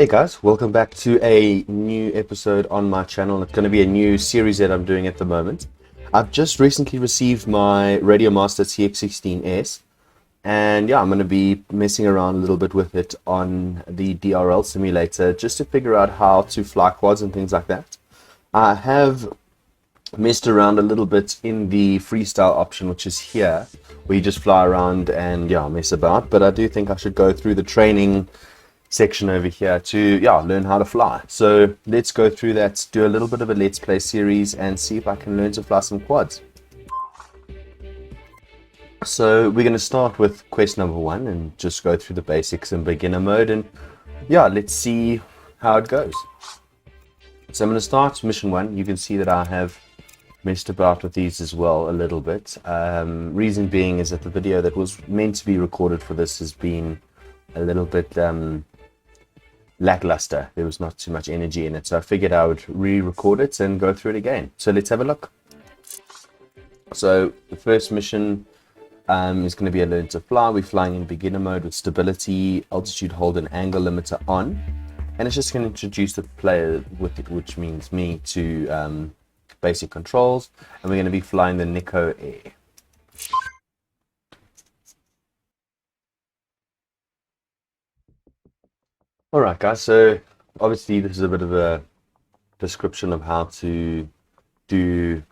Hey guys, welcome back to a new episode on my channel. It's going to be a new series that I'm doing at the moment. I've just recently received my Radio Master TX16S, and yeah, I'm going to be messing around a little bit with it on the DRL simulator just to figure out how to fly quads and things like that. I have messed around a little bit in the freestyle option, which is here, where you just fly around and yeah, mess about, but I do think I should go through the training section over here to learn how to fly. So let's go through that, do a little bit of a let's play series and see if I can learn to fly some quads. So we're going to start with quest number 1 and just go through the basics in beginner mode, and yeah, let's see how it goes. So I'm going to start mission 1. You can see that I have messed about with these as well a little bit. Reason being is that the video that was meant to be recorded for this has been a little bit lackluster. There was not too much energy in it, so I figured I would re-record it and go through it again. So let's have a look. So the first mission is going to be a learn to fly. We're flying in beginner mode with stability, altitude hold, and angle limiter on, and it's just going to introduce the player with it, which means me, to basic controls, and we're going to be flying the Nico Air. Alright guys, so obviously this is a bit of a description of how to do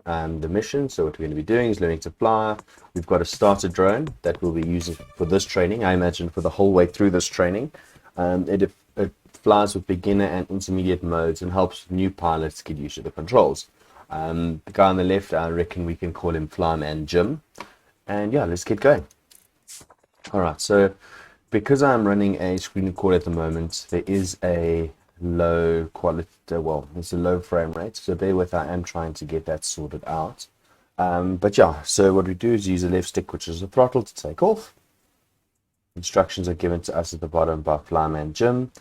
the mission. So what we're going to be doing is learning to fly. We've got a starter drone that we'll be using for this training, I imagine for the whole way through this training. It flies with beginner and intermediate modes and helps new pilots get used to the controls. The guy on the left, I reckon we can call him Flyman Jim. And yeah, let's get going. Alright, so because I'm running a screen record at the moment, there is a low quality, it's a low frame rate, so bear with, I am trying to get that sorted out. But yeah, so what we do is use the left stick, which is the throttle, to take off. Instructions are given to us at the bottom by Flyman Jim.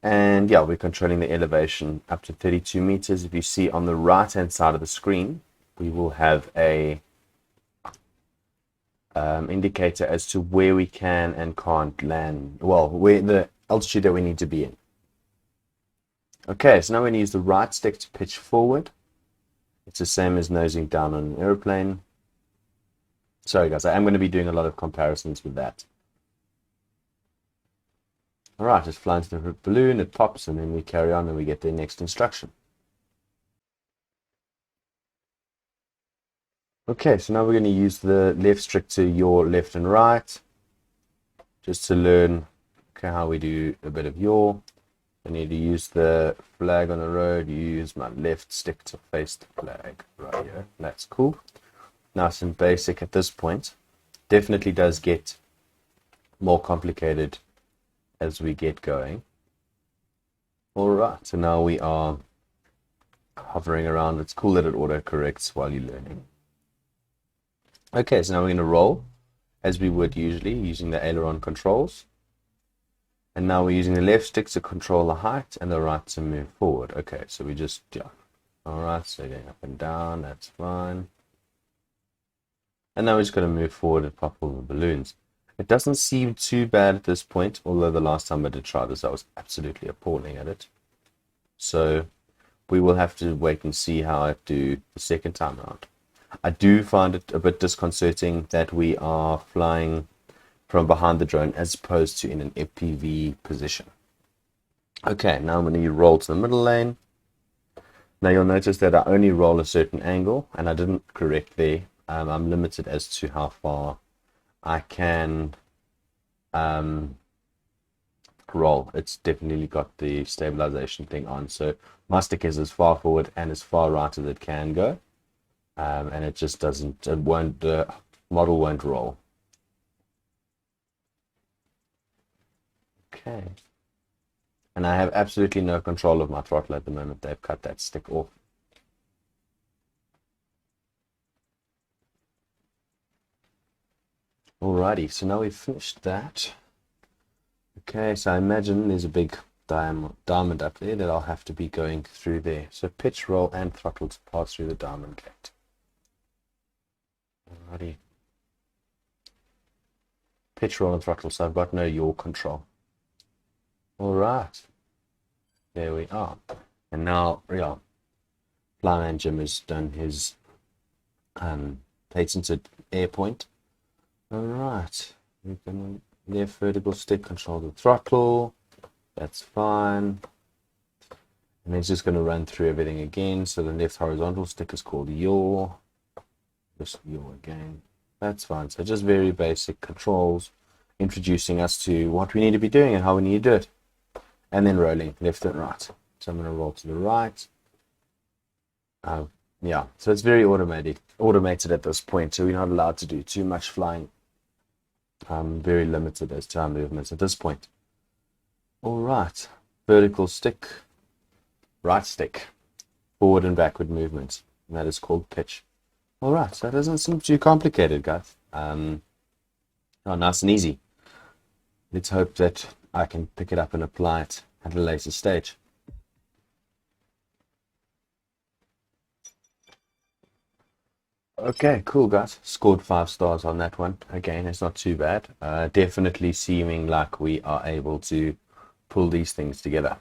And yeah, we're controlling the elevation up to 32 meters. If you see on the right hand side of the screen, we will have a indicator as to where we can and can't land, well, where the altitude that we need to be in. Okay, so now we're going to use the right stick to pitch forward. It's the same as nosing down on an airplane. Sorry guys, I am going to be doing a lot of comparisons with that. Alright, just fly into the balloon, it pops, and then we carry on and we get the next instruction. Okay, so now we're going to use the left stick to yaw left and right, just to learn how we do a bit of yaw. I need to use the flag on the road, use my left stick to face the flag right here. That's cool. Nice and basic at this point. Definitely does get more complicated as we get going. Alright, so now we are hovering around. It's cool that it auto-corrects while you're learning. Okay, so now we're going to roll as we would usually using the aileron controls. And now we're using the left stick to control the height and the right to move forward. Okay, so we just, alright, so going up and down, that's fine. And now we're just going to move forward and pop all the balloons. It doesn't seem too bad at this point, although the last time I did try this, I was absolutely appalling at it. So we will have to wait and see how I do the second time around. I do find it a bit disconcerting that we are flying from behind the drone as opposed to in an FPV position. Okay, now I'm going to roll to the middle lane. Now you'll notice that I only roll a certain angle, and I didn't correct there. I'm limited as to how far I can roll. It's definitely got the stabilization thing on, so my stick is as far forward and as far right as it can go. And it just doesn't, the model won't roll. Okay. And I have absolutely no control of my throttle at the moment. They've cut that stick off. Alrighty, so now we've finished that. Okay, so I imagine there's a big diamond up there that I'll have to be going through there. So pitch, roll, and throttle to pass through the diamond gate. Alrighty. Pitch, roll, and throttle, so I've got no yaw control. Alright. There we are. And now, yeah, Flyman Jim has done his patented air point. Alright, we're going to left vertical stick control the throttle. That's fine. And it's just going to run through everything again. So the left horizontal stick is called yaw. Just yaw again. That's fine. So just very basic controls, introducing us to what we need to be doing and how we need to do it. And then rolling left and right. So I'm going to roll to the right. Yeah, so it's very automated at this point. So we're not allowed to do too much flying. Very limited as to our movements at this point. All right, vertical stick, right stick, forward and backward movement. And that is called pitch. All right, so that doesn't seem too complicated, guys. Oh, nice and easy. Let's hope that I can pick it up and apply it at a later stage. Okay, cool, guys. Scored 5 stars on that one. Again, it's not too bad. Definitely seeming like we are able to pull these things together.